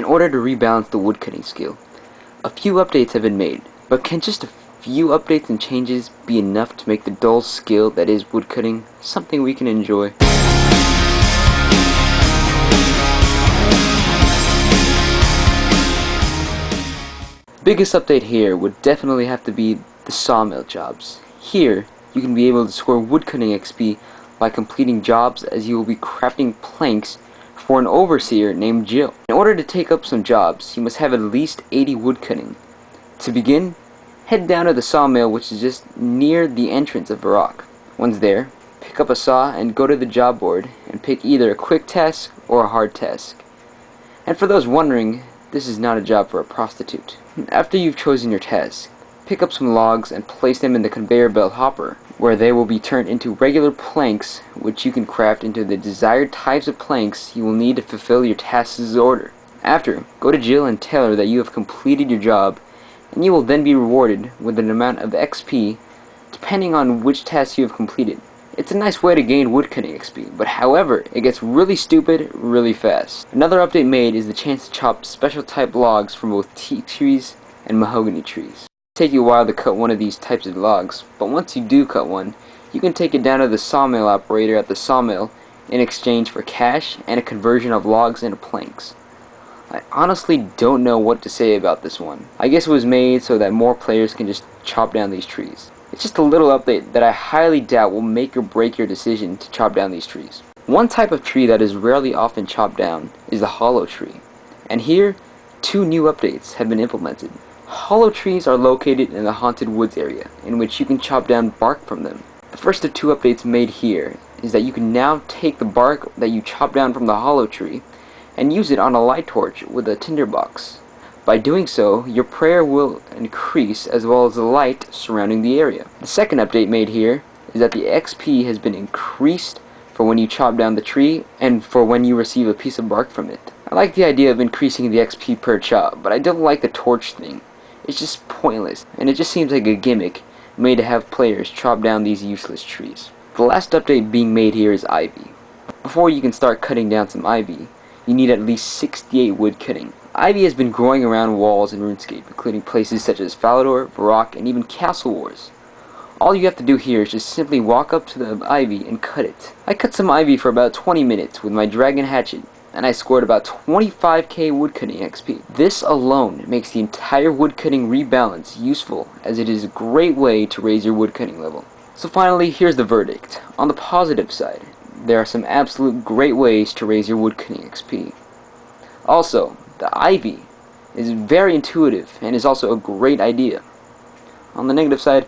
order to rebalance the woodcutting skill. A few updates have been made, but can just a few updates and changes be enough to make the dull skill that is woodcutting something we can enjoy? Biggest update here would definitely have to be the sawmill jobs. Here, you can be able to score woodcutting XP by completing jobs, as you will be crafting planks for an overseer named Jill. In order to take up some jobs, you must have at least 80 woodcutting. To begin, head down to the sawmill, which is just near the entrance of Varrock. Once there, pick up a saw and go to the job board and pick either a quick task or a hard task. And for those wondering, this is not a job for a prostitute. After you've chosen your task, pick up some logs and place them in the conveyor belt hopper, where they will be turned into regular planks, which you can craft into the desired types of planks you will need to fulfill your task's order. After, go to Jill and tell her that you have completed your job, and you will then be rewarded with an amount of XP depending on which task you have completed. It's a nice way to gain woodcutting XP, but however, it gets really stupid really fast. Another update made is the chance to chop special type logs from both teak trees and mahogany trees. It'll take you a while to cut one of these types of logs, but once you do cut one, you can take it down to the sawmill operator at the sawmill in exchange for cash and a conversion of logs into planks. I honestly don't know what to say about this one. I guess it was made so that more players can just chop down these trees. It's just a little update that I highly doubt will make or break your decision to chop down these trees. One type of tree that is rarely often chopped down is the hollow tree. And here, 2 new updates have been implemented. Hollow trees are located in the haunted woods area, in which you can chop down bark from them. The first of 2 updates made here is that you can now take the bark that you chop down from the hollow tree and use it on a light torch with a tinderbox. By doing so, your prayer will increase as well as the light surrounding the area. The second update made here is that the XP has been increased for when you chop down the tree and for when you receive a piece of bark from it. I like the idea of increasing the XP per chop, but I don't like the torch thing. It's just pointless, and it just seems like a gimmick made to have players chop down these useless trees. The last update being made here is ivy. Before you can start cutting down some ivy, you need at least 68 wood cutting. Ivy has been growing around walls in Runescape, including places such as Falador, Varrock, and even Castle Wars. All you have to do here is just simply walk up to the ivy and cut it. I cut some ivy for about 20 minutes with my dragon hatchet, and I scored about 25k woodcutting XP. This alone makes the entire woodcutting rebalance useful, as it is a great way to raise your woodcutting level. So finally, here's the verdict. On the positive side, there are some absolute great ways to raise your woodcutting XP. Also, the ivy is very intuitive and is also a great idea. On the negative side,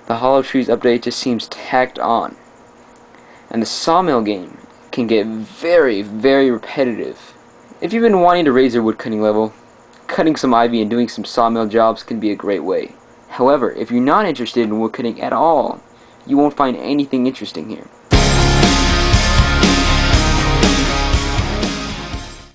the hollow trees update just seems tacked on. And the sawmill game can get very, very repetitive. If you've been wanting to raise your woodcutting level, cutting some ivy and doing some sawmill jobs can be a great way. However, if you're not interested in woodcutting at all, you won't find anything interesting here.